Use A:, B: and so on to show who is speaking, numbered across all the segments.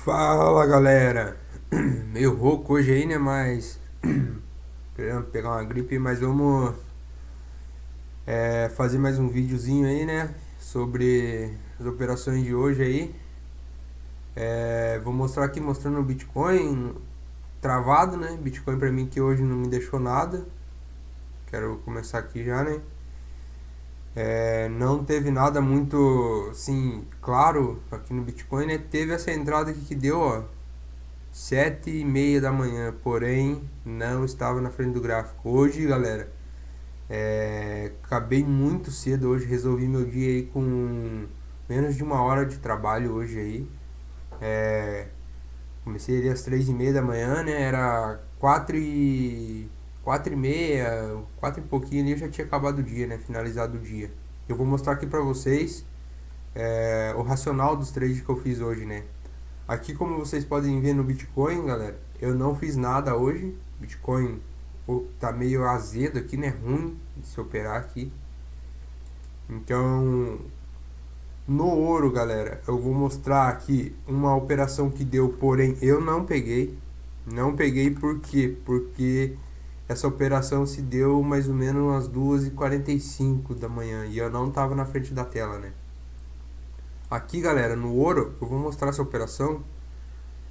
A: Fala galera, meio rouco hoje aí, né? Mas querendo pegar uma gripe, mas vamos fazer mais um videozinho aí, né? Sobre as operações de hoje aí. Vou mostrar aqui mostrando o Bitcoin travado, né? Bitcoin pra mim que hoje não me deixou nada. Quero começar aqui já, né? Não teve nada muito, assim, claro aqui no Bitcoin, né? Teve essa entrada aqui que deu, ó, 7:30 da manhã, porém não estava na frente do gráfico. Hoje, galera, acabei muito cedo hoje, resolvi meu dia aí com menos de uma hora de trabalho hoje aí. É, Comecei ali às 3:30 da manhã, né? Era 4:30, 4 e pouquinho ali, eu já tinha acabado o dia, né? Finalizado o dia. Eu vou mostrar aqui pra vocês o racional dos trades que eu fiz hoje, né? Aqui, como vocês podem ver no Bitcoin, galera, eu não fiz nada hoje. Bitcoin tá meio azedo aqui, né? Ruim de se operar aqui. Então, no ouro, galera, eu vou mostrar aqui uma operação que deu, porém eu não peguei. Não peguei por quê? Porque essa operação se deu mais ou menos umas 2:45 da manhã e eu não tava na frente da tela, né? Aqui, galera, no ouro, eu vou mostrar essa operação.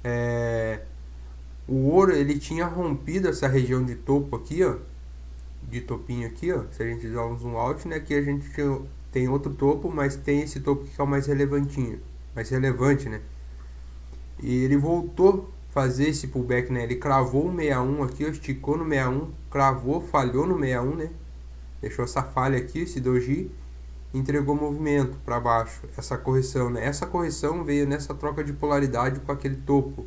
A: É, O ouro ele tinha rompido essa região de topo aqui, ó, de topinho aqui, ó. Se a gente der um zoom out, né, aqui a gente tem outro topo, mas tem esse topo que é o mais relevantinho, mais relevante, né? E ele voltou a fazer esse pullback, né? Ele cravou o 61 aqui, ó, esticou no 61, cravou, falhou no 61, né? Deixou essa falha aqui, esse doji, entregou movimento para baixo, essa correção, né? Essa correção veio nessa troca de polaridade com aquele topo.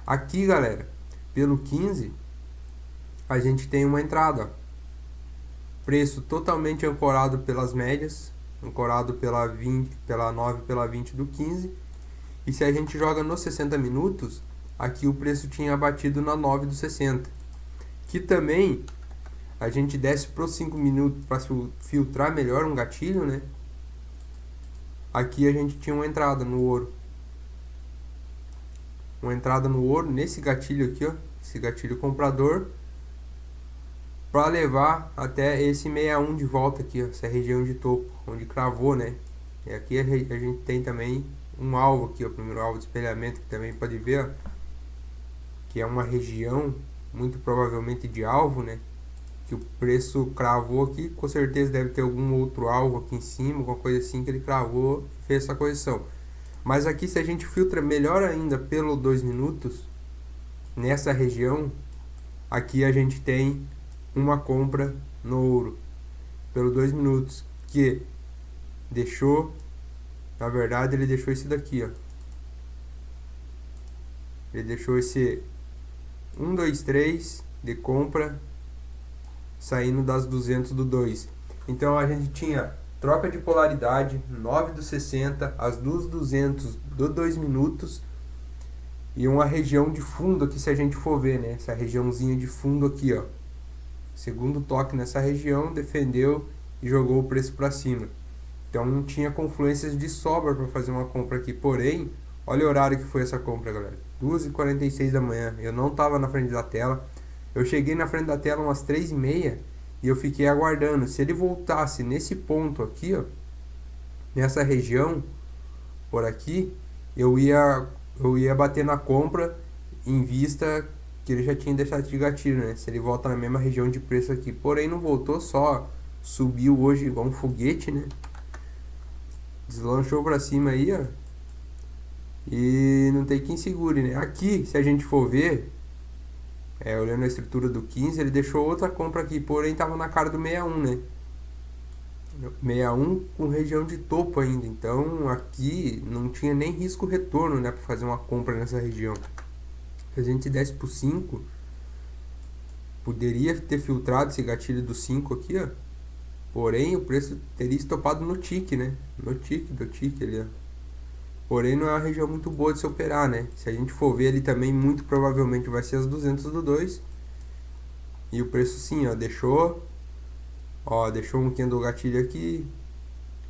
A: Aqui, galera, pelo 15, a gente tem uma entrada. Preço totalmente ancorado pelas médias, ancorado pela 20, pela 9, pela 20 do 15. E se a gente joga nos 60 minutos, aqui o preço tinha batido na 9 do 60. Que também a gente desce para os 5 minutos para filtrar melhor um gatilho, né? Aqui a gente tinha uma entrada no ouro. Uma entrada no ouro nesse gatilho aqui, ó, esse gatilho comprador, para levar até esse 61 de volta aqui, ó, essa região de topo, onde cravou, né? E aqui a gente tem também um alvo aqui, ó, o primeiro alvo de espelhamento, que também pode ver, ó, que é uma região muito provavelmente de alvo, né? Que o preço cravou aqui, com certeza deve ter algum outro alvo aqui em cima, alguma coisa assim que ele cravou e fez essa correção. Mas aqui, se a gente filtra melhor ainda pelo 2 minutos, nessa região, aqui a gente tem uma compra no ouro pelo 2 minutos, que deixou, na verdade ele deixou esse daqui, ó. Ele deixou esse 1, 2, 3 de compra saindo das 200 do 2. Então a gente tinha troca de polaridade, 9 do 60, as duas 200 do 2 minutos e uma região de fundo aqui, se a gente for ver, né? Essa regiãozinha de fundo aqui, ó. Segundo toque nessa região, defendeu e jogou o preço para cima. Então não tinha confluências de sobra para fazer uma compra aqui. Porém, olha o horário que foi essa compra, galera. 2:46 da manhã. Eu não estava na frente da tela. Eu cheguei na frente da tela umas 3:30 e eu fiquei aguardando. Se ele voltasse nesse ponto aqui, ó, nessa região, por aqui, eu ia bater na compra em vista que ele já tinha deixado de gatilho, né? Se ele volta na mesma região de preço aqui. Porém, não voltou, só subiu hoje igual um foguete, né? Deslanchou pra cima aí, ó. E não tem quem segure, né? Aqui, se a gente for ver, olhando a estrutura do 15, ele deixou outra compra aqui, porém tava na cara do 61, né? 61 com região de topo ainda, então aqui não tinha nem risco retorno, né, para fazer uma compra nessa região. Se a gente desse pro 5, poderia ter filtrado esse gatilho do 5 aqui, ó. Porém, o preço teria estopado no tique, né? No tique, do tique ali, ó. Porém, não é uma região muito boa de se operar, né? Se a gente for ver ali também, muito provavelmente vai ser as 200 do 2. E o preço sim, ó, deixou um candle gatilho aqui.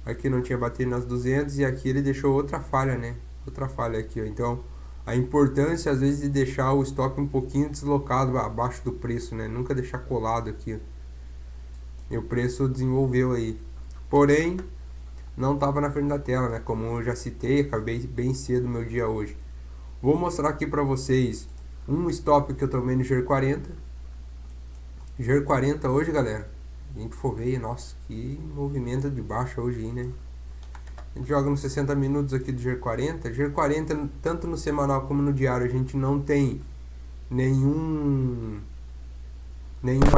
A: Aqui não tinha batido nas 200 e aqui ele deixou outra falha, né? Outra falha aqui, ó. Então, a importância às vezes de deixar o stop um pouquinho deslocado abaixo do preço, né? Nunca deixar colado aqui. E o preço desenvolveu aí. Porém, não estava na frente da tela, né? Como eu já citei, acabei bem cedo meu dia hoje. Vou mostrar aqui para vocês um stop que eu tomei no GER40. GER40 hoje, galera. A gente for ver, nossa, que movimento de baixa hoje aí, né? A gente joga nos 60 minutos aqui do GER40. GER40, tanto no semanal como no diário, a gente não tem nenhuma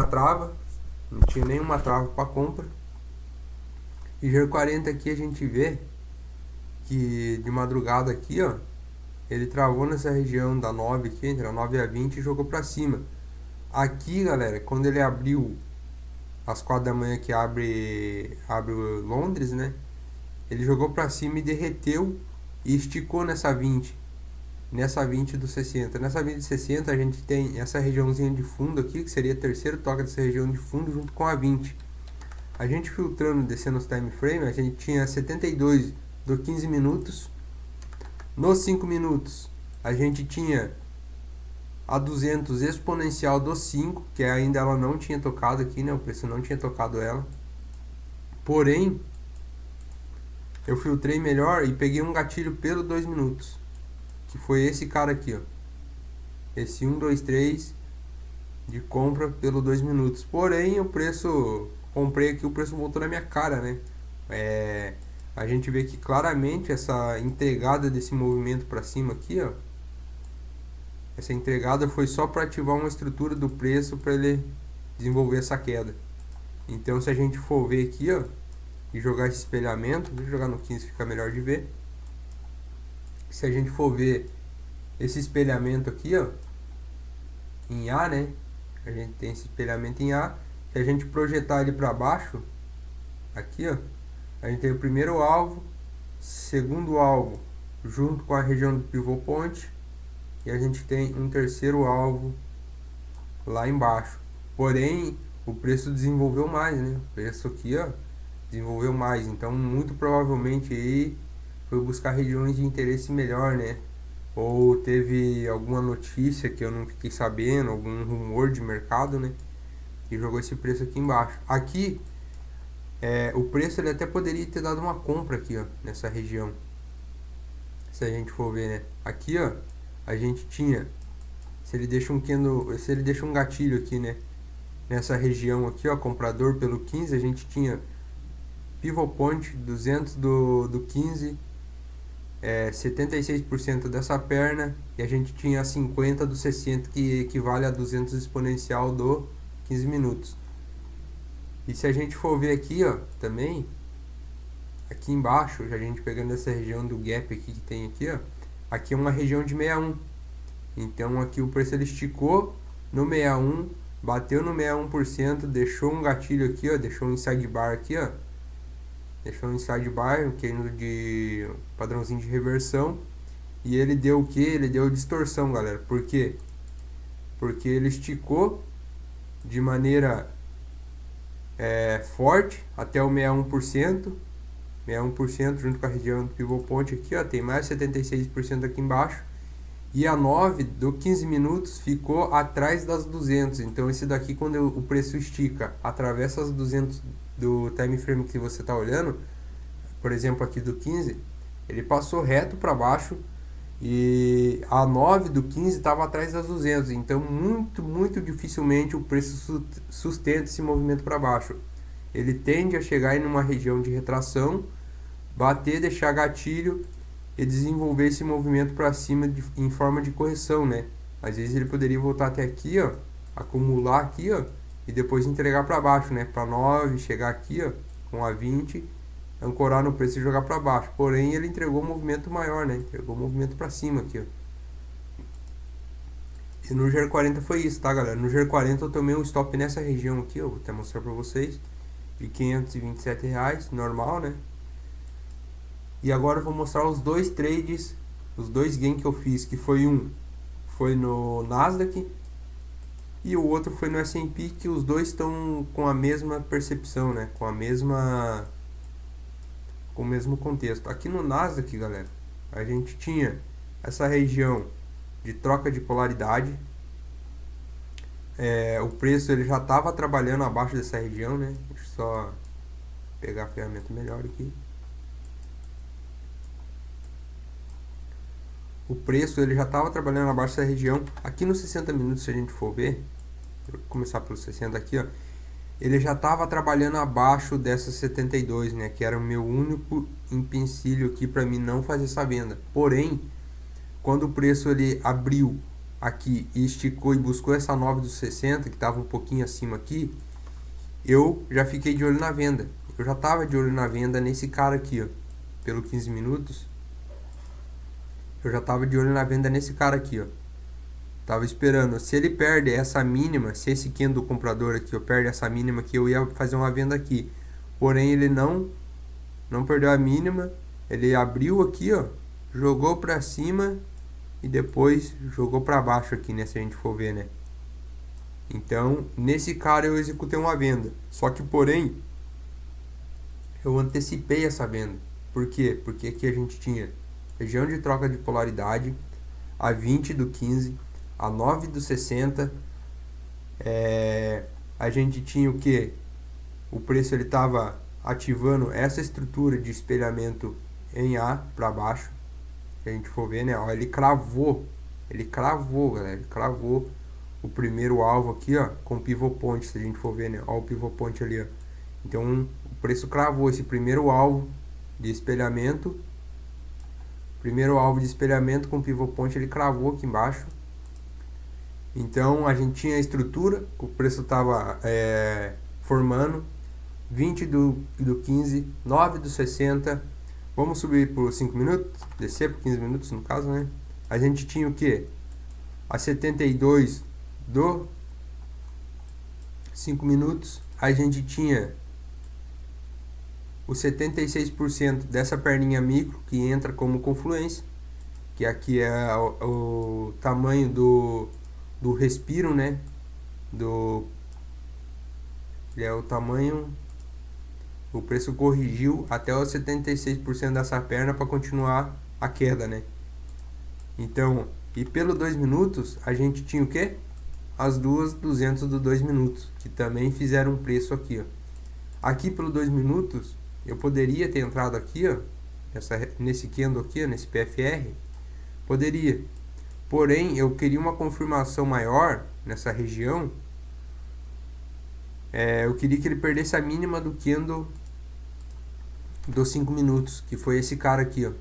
A: trava. Não tinha nenhuma trava para compra. E GER40 aqui a gente vê que de madrugada aqui, ó, ele travou nessa região da 9 aqui, entre a 9 e a 20 e jogou para cima. Aqui, galera, quando ele abriu às 4 da manhã que abre Londres, né? Ele jogou para cima e derreteu e esticou nessa 20. Nessa 20 do 60. Nessa 20 do 60 a gente tem essa regiãozinha de fundo aqui, que seria o terceiro toque dessa região de fundo junto com a 20. A gente filtrando, descendo os time frame, a gente tinha 72 do 15 minutos. Nos 5 minutos, a gente tinha a 200 exponencial do 5, que ainda ela não tinha tocado aqui, né? O preço não tinha tocado ela. Porém, eu filtrei melhor e peguei um gatilho pelo 2 minutos, que foi esse cara aqui, ó. Esse 1, 2, 3 de compra pelo 2 minutos. Porém, o preço, comprei aqui, o preço voltou na minha cara, né? A gente vê que claramente essa entregada desse movimento para cima aqui, ó. Essa entregada foi só para ativar uma estrutura do preço para ele desenvolver essa queda. Então, se a gente for ver aqui, ó, e jogar esse espelhamento, vou jogar no 15, fica melhor de ver. Se a gente for ver esse espelhamento aqui, ó, em A, né? A gente tem esse espelhamento em A. Se a gente projetar ele para baixo, aqui, ó, a gente tem o primeiro alvo, segundo alvo, junto com a região do pivô point, e a gente tem um terceiro alvo lá embaixo. Porém, o preço desenvolveu mais, né? O preço aqui, ó, desenvolveu mais. Então, muito provavelmente aí foi buscar regiões de interesse melhor, né? Ou teve alguma notícia que eu não fiquei sabendo, algum rumor de mercado, né? E jogou esse preço aqui embaixo. Aqui, o preço ele até poderia ter dado uma compra aqui, ó, nessa região. Se a gente for ver, né? Aqui, ó, a gente tinha, se ele deixa um gatilho aqui, né? Nessa região aqui, ó, comprador pelo 15, a gente tinha pivot point 200 do 15, 76% dessa perna, e a gente tinha 50 do 60, que equivale a 200 exponencial do 15 minutos. E se a gente for ver aqui, ó, também, aqui embaixo, a gente pegando essa região do gap aqui que tem aqui, ó, aqui é uma região de 61. Então aqui o preço ele esticou no 61, bateu no 61%, deixou um gatilho aqui, ó, deixou um inside bar aqui, ó. Deixou um inside bar, que é de padrãozinho de reversão. E ele deu o que? Ele deu distorção, galera. Por quê? Porque ele esticou de maneira forte até o 61%. 61% junto com a região do pivô point aqui, ó. Tem mais 76% aqui embaixo. E a 9 do 15 minutos ficou atrás das 200. Então esse daqui, quando o preço estica, atravessa as 200 do time frame que você está olhando, por exemplo aqui do 15, ele passou reto para baixo e a 9 do 15 estava atrás das 200. Então muito dificilmente o preço sustenta esse movimento para baixo. Ele tende a chegar em uma região de retração, bater, deixar gatilho e desenvolver esse movimento para cima em forma de correção, né? Às vezes ele poderia voltar até aqui, ó, acumular aqui, ó, e depois entregar para baixo, né? Para 9, chegar aqui, ó, com a 20, ancorar no preço e jogar para baixo. Porém, ele entregou um movimento maior, né? Entregou um movimento para cima aqui, ó. E no GER40 foi isso, tá, galera? No GER40 eu tomei um stop nessa região aqui, ó, vou até mostrar para vocês, de R$527, normal, né? E agora eu vou mostrar os dois trades, os dois gains que eu fiz, que foi no Nasdaq e o outro foi no S&P, que os dois estão com a mesma percepção, né? Com o mesmo contexto. Aqui no Nasdaq, galera, a gente tinha essa região de troca de polaridade. O preço ele já estava trabalhando abaixo dessa região, né? Deixa eu só pegar a ferramenta melhor aqui. O preço ele já estava trabalhando abaixo dessa região. Aqui nos 60 minutos, se a gente for ver, vou começar pelos 60 aqui, ó. Ele já estava trabalhando abaixo dessa 72, né? Que era o meu único empecilho aqui para mim não fazer essa venda. Porém, quando o preço ele abriu aqui e esticou e buscou essa 9 dos 60, que estava um pouquinho acima aqui, eu já fiquei de olho na venda. Eu já estava de olho na venda nesse cara aqui, ó, pelo 15 minutos. Eu já estava de olho na venda nesse cara aqui, ó. Tava esperando. Se ele perde essa mínima, se esse candle do comprador aqui, ó, perde essa mínima aqui, eu ia fazer uma venda aqui. Porém, ele não perdeu a mínima. Ele abriu aqui, ó, jogou para cima e depois jogou para baixo aqui, né, se a gente for ver, né? Então, nesse cara eu executei uma venda. Só que, porém, eu antecipei essa venda. Por quê? Porque aqui a gente tinha região de troca de polaridade, a 20 do 15, a 9 do 60. A gente tinha o que? O preço ele estava ativando essa estrutura de espelhamento em A para baixo. Se a gente for ver, né? Ó, ele cravou, galera, ele cravou o primeiro alvo aqui, ó, com pivô point, se a gente for ver, né? Ó, o pivô point ali, ó. Então, o preço cravou esse primeiro alvo de espelhamento. Primeiro alvo de espelhamento com pivô point, ele cravou aqui embaixo. Então, a gente tinha a estrutura, o preço estava formando. 20 do 15, 9 do 60. Vamos subir por 5 minutos, descer por 15 minutos no caso, né? A gente tinha o que? A 72 do 5 minutos. A gente tinha o 76% dessa perninha micro que entra como confluência, que aqui é o tamanho do respiro, né? Ele é o tamanho. O preço corrigiu até os 76% dessa perna para continuar a queda, né? Então, e pelo 2 minutos, a gente tinha o que? As duas 200 do 2 minutos, que também fizeram um preço aqui, ó. Aqui pelo 2 minutos, eu poderia ter entrado aqui, ó, nesse candle aqui, ó, nesse PFR, poderia. Porém, eu queria uma confirmação maior nessa região. Eu queria que ele perdesse a mínima do candle dos 5 minutos, que foi esse cara aqui, ó.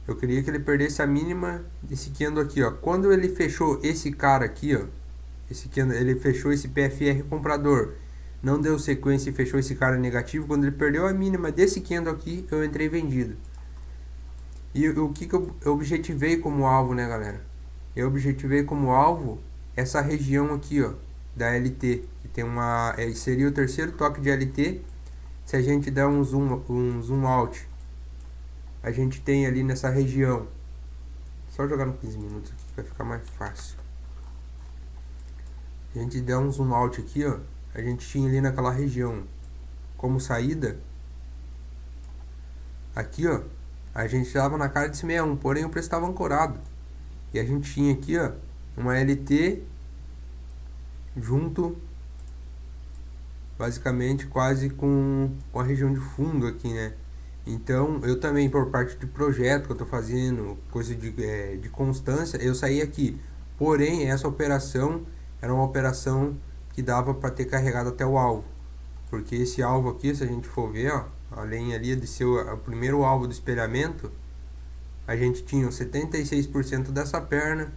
A: Eu queria que ele perdesse a mínima desse candle aqui, ó. Quando ele fechou esse cara aqui, ó, esse candle, ele fechou esse PFR comprador, não deu sequência e fechou esse cara negativo. Quando ele perdeu a mínima desse candle aqui, eu entrei vendido. E o que eu objetivei como alvo, né, galera? Eu objetivei como alvo essa região aqui, ó, da LT, que tem uma, seria o terceiro toque de LT. Se a gente der um zoom out, a gente tem ali nessa região, só jogar no 15 minutos aqui vai ficar mais fácil. Se a gente der um zoom out aqui, ó, a gente tinha ali naquela região como saída. Aqui, ó, a gente estava na cara de 61, porém o preço estava ancorado. E a gente tinha aqui, ó, uma LT junto, basicamente quase com a região de fundo aqui, né? Então, eu também, por parte de projeto que eu tô fazendo, coisa de constância, eu saí aqui. Porém, essa operação era uma operação que dava para ter carregado até o alvo. Porque esse alvo aqui, se a gente for ver, ó, além ali de ser o primeiro alvo do espelhamento, a gente tinha 76% dessa perna,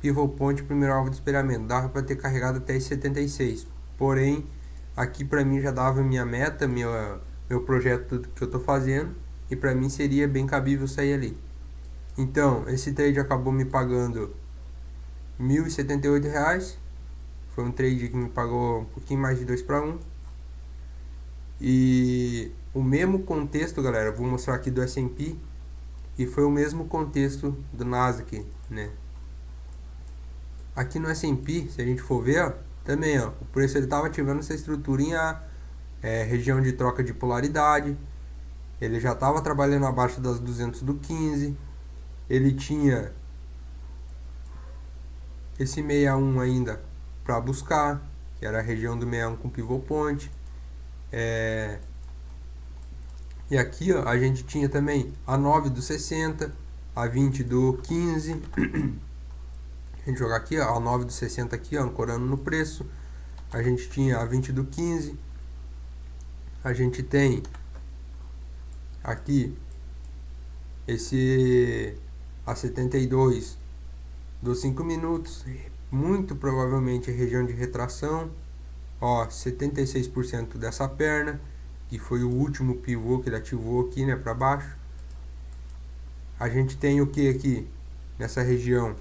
A: pivô point, primeiro alvo de espelhamento. Dava para ter carregado até esse 76%. Porém, aqui para mim já dava minha meta, meu projeto que eu tô fazendo, e para mim seria bem cabível sair ali. Então, esse trade acabou me pagando R$ 1.078. Foi um trade que me pagou um pouquinho mais de 2 para 1. E o mesmo contexto, galera, vou mostrar aqui do S&P, e foi o mesmo contexto do Nasdaq, né? Aqui no S&P, se a gente for ver, ó, também, ó, o preço ele estava ativando essa estruturinha, região de troca de polaridade. ele já estava trabalhando abaixo das 200 do 15. Ele tinha esse 61 ainda para buscar, que era a região do 61 com pivô point. E aqui ó, a gente tinha também a 9 do 60, a 20 do 15. A gente jogar aqui ó, a 9 do 60 aqui ó, ancorando no preço. A gente tinha a 20 do 15. A gente tem aqui esse a 72 dos 5 minutos, muito provavelmente região de retração, ó, 76% dessa perna, que foi o último pivô que ele ativou aqui, né, para baixo. A gente tem o que aqui nessa região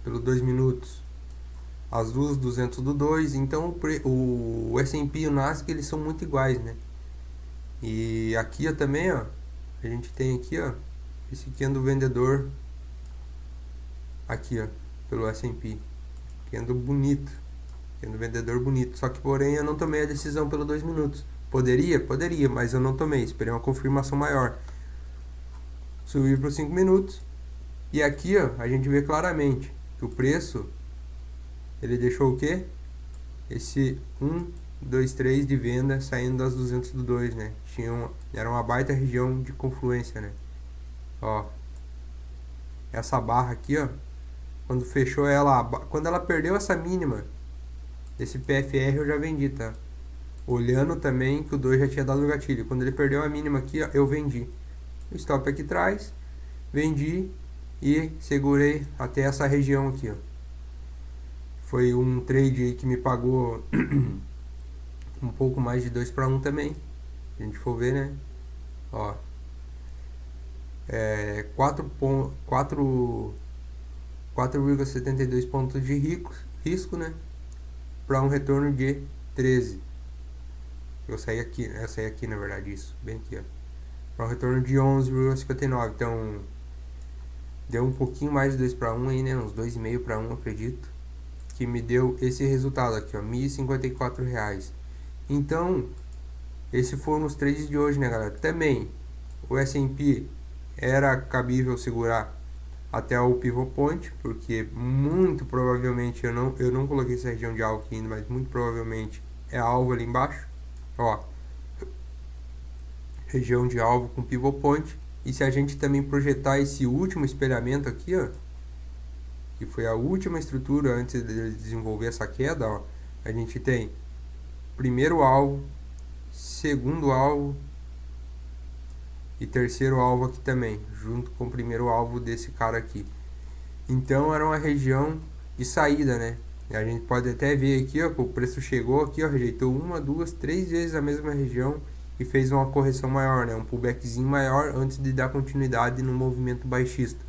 A: pelo 2 minutos, as duas 200 do 2. Então o S&P e o Nasdaq eles são muito iguais, né? E aqui ó, também ó, a gente tem aqui ó, esse candle vendedor aqui ó, pelo S&P, candle bonito, candle vendedor bonito. Só que porém eu não tomei a decisão pelo 2 minutos. Poderia, mas eu não tomei, esperei uma confirmação maior. Subi para os 5 minutos e aqui ó, a gente vê claramente que o preço ele deixou o que? Esse 1, 2, 3 de venda saindo das 200 do 2, né? Era uma baita região de confluência, né? Ó, essa barra aqui, ó, quando fechou ela, quando ela perdeu essa mínima desse PFR eu já vendi, tá? Olhando também que o 2 já tinha dado o gatilho. Quando ele perdeu a mínima aqui, ó, eu vendi. O stop aqui atrás, vendi e segurei até essa região aqui, ó. Foi um trade aí que me pagou um pouco mais de 2 para 1 também. Se a gente for ver, né? Ó, 4,72 pontos de risco, né? Para um retorno de 13. Eu saí aqui na verdade, isso, bem aqui, ó. Para um retorno de 11,59. Então, deu um pouquinho mais de 2 para 1 aí, né? Uns 2,5 para 1, acredito. Que me deu esse resultado aqui, ó, R$1.054. Então, esses foram os trades de hoje, né, galera? Também, o S&P era cabível segurar até o pivot point, porque muito provavelmente eu não coloquei essa região de alvo aqui ainda, mas muito provavelmente é alvo ali embaixo, ó, região de alvo com pivot point. E se a gente também projetar esse último espelhamento aqui, ó, que foi a última estrutura antes de desenvolver essa queda, ó, a gente tem primeiro alvo, segundo alvo e terceiro alvo aqui também, junto com o primeiro alvo desse cara aqui. Então era uma região de saída, né? E a gente pode até ver aqui, ó, que o preço chegou aqui, ó, rejeitou 1, 2, 3 vezes a mesma região e fez uma correção maior, né? Um pullbackzinho maior antes de dar continuidade no movimento baixista.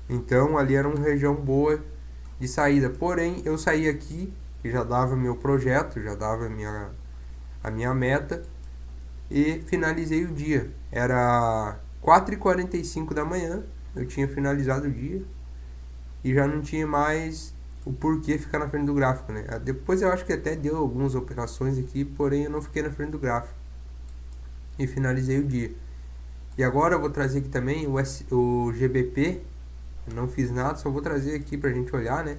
A: Então ali era uma região boa de saída. Porém, eu saí aqui, que já dava meu projeto, já dava a minha meta, e finalizei o dia. Era 4h45 da manhã, eu tinha finalizado o dia e já não tinha mais o porquê ficar na frente do gráfico, né? Depois eu acho que até deu algumas operações aqui, porém eu não fiquei na frente do gráfico e finalizei o dia. E agora eu vou trazer aqui também o GBP. Eu não fiz nada, só vou trazer aqui pra gente olhar, né?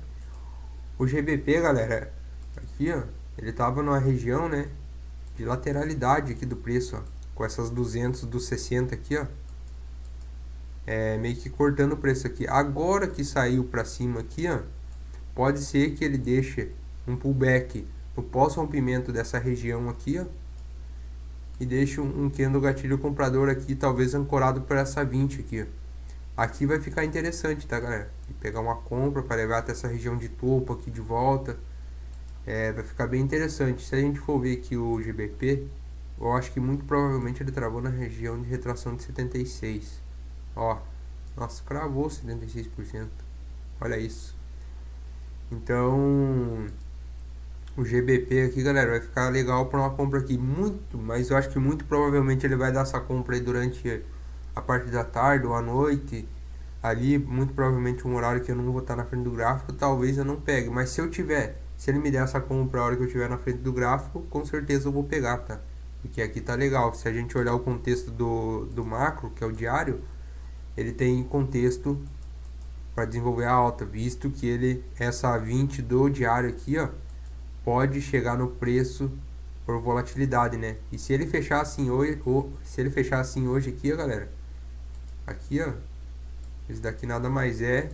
A: O GBP, galera, aqui, ó, ele tava numa região, né, de lateralidade aqui do preço, ó, com essas 200 dos 60 aqui, ó, meio que cortando o preço aqui. Agora que saiu pra cima aqui, ó, pode ser que ele deixe um pullback no pós-rompimento dessa região aqui, ó, e deixe um candle gatilho comprador aqui, talvez ancorado por essa 20 aqui, ó. Aqui vai ficar interessante, tá, galera? E pegar uma compra para levar até essa região de topo aqui de volta. Vai ficar bem interessante. Se a gente for ver aqui o GBP, eu acho que muito provavelmente ele travou na região de retração de 76. Ó, nossa, cravou 76%. Olha isso. Então, o GBP aqui, galera, vai ficar legal para uma compra aqui. Mas eu acho que muito provavelmente ele vai dar essa compra aí durante a parte da tarde ou à noite, ali, muito provavelmente um horário que eu não vou estar na frente do gráfico, talvez eu não pegue, mas se ele me der essa compra a hora que eu estiver na frente do gráfico, com certeza eu vou pegar, tá? Porque aqui tá legal. Se a gente olhar o contexto do macro, que é o diário, ele tem contexto para desenvolver a alta, visto que essa 20 do diário aqui, ó, pode chegar no preço por volatilidade, né? E se ele fechar assim hoje, se ele fechar assim hoje aqui, ó, galera, aqui, ó, esse daqui nada mais é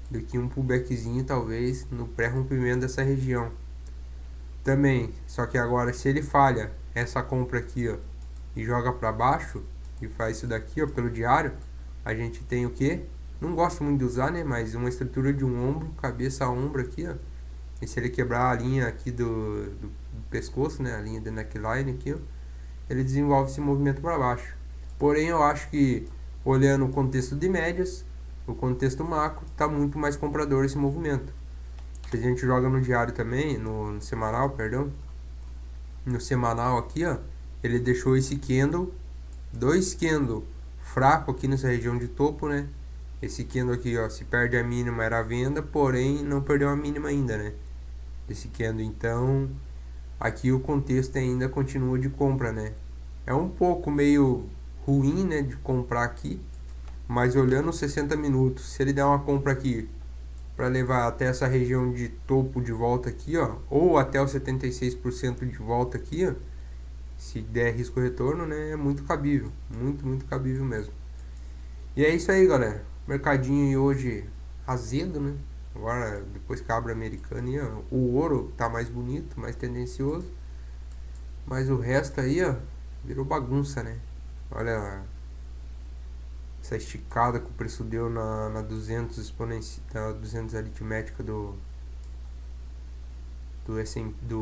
A: do que um pullbackzinho, talvez, no pré-rompimento dessa região. Também, só que agora se ele falha essa compra aqui, ó, e joga para baixo e faz isso daqui, ó, pelo diário, a gente tem o que? Não gosto muito de usar, né, mas uma estrutura de um ombro, cabeça a ombro aqui, ó. E se ele quebrar a linha aqui do pescoço, né, a linha da neckline aqui, ó, ele desenvolve esse movimento para baixo. Porém, eu acho que olhando o contexto de médias, o contexto macro, tá muito mais comprador esse movimento. Se a gente joga no diário também, no semanal, perdão, no semanal aqui, ó, ele deixou esse candle, dois candle fraco aqui nessa região de topo, né? Esse candle aqui, ó, se perde a mínima era a venda, porém não perdeu a mínima ainda, né? Esse candle, então, aqui o contexto ainda continua de compra, né? É um pouco meio ruim, né, de comprar aqui, mas olhando os 60 minutos, se ele der uma compra aqui para levar até essa região de topo de volta aqui, ó, ou até os 76% de volta aqui, ó, se der risco retorno, né, é muito cabível, muito cabível mesmo. E é isso aí, galera. Mercadinho aí hoje azedo, né? Agora, depois que abre a americana, aí, ó, o ouro tá mais bonito, mais tendencioso, mas o resto aí, ó, virou bagunça, né? Olha essa esticada que o preço deu na 200 exponencial, na 200 aritmética do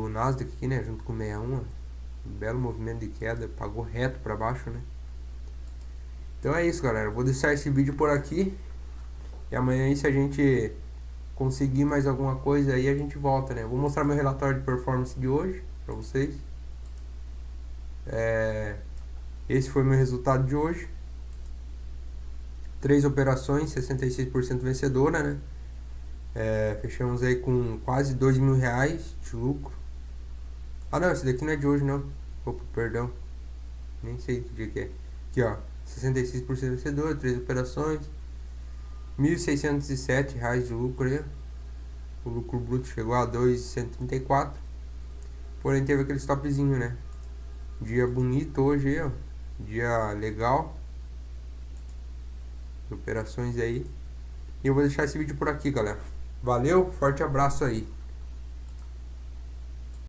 A: Nasdaq aqui, né, junto com o 61, ó. Um belo movimento de queda, pagou reto para baixo, né? Então é isso, galera. Vou deixar esse vídeo por aqui. E amanhã aí, se a gente conseguir mais alguma coisa aí, a gente volta, né? Vou mostrar meu relatório de performance de hoje para vocês. Esse foi meu resultado de hoje. 3 operações, 66% vencedora, né? Fechamos aí com quase R$ 2.000 de lucro. Ah não, esse daqui não é de hoje não. Opa, perdão. Nem sei que dia que é. Aqui ó, 66% vencedor, 3 operações. R$ 1.607 de lucro aí. O lucro bruto chegou a 2.134. Porém teve aquele stopzinho, né? Dia bonito hoje aí, ó. Dia legal. Operações aí. E eu vou deixar esse vídeo por aqui, galera. Valeu, forte abraço aí.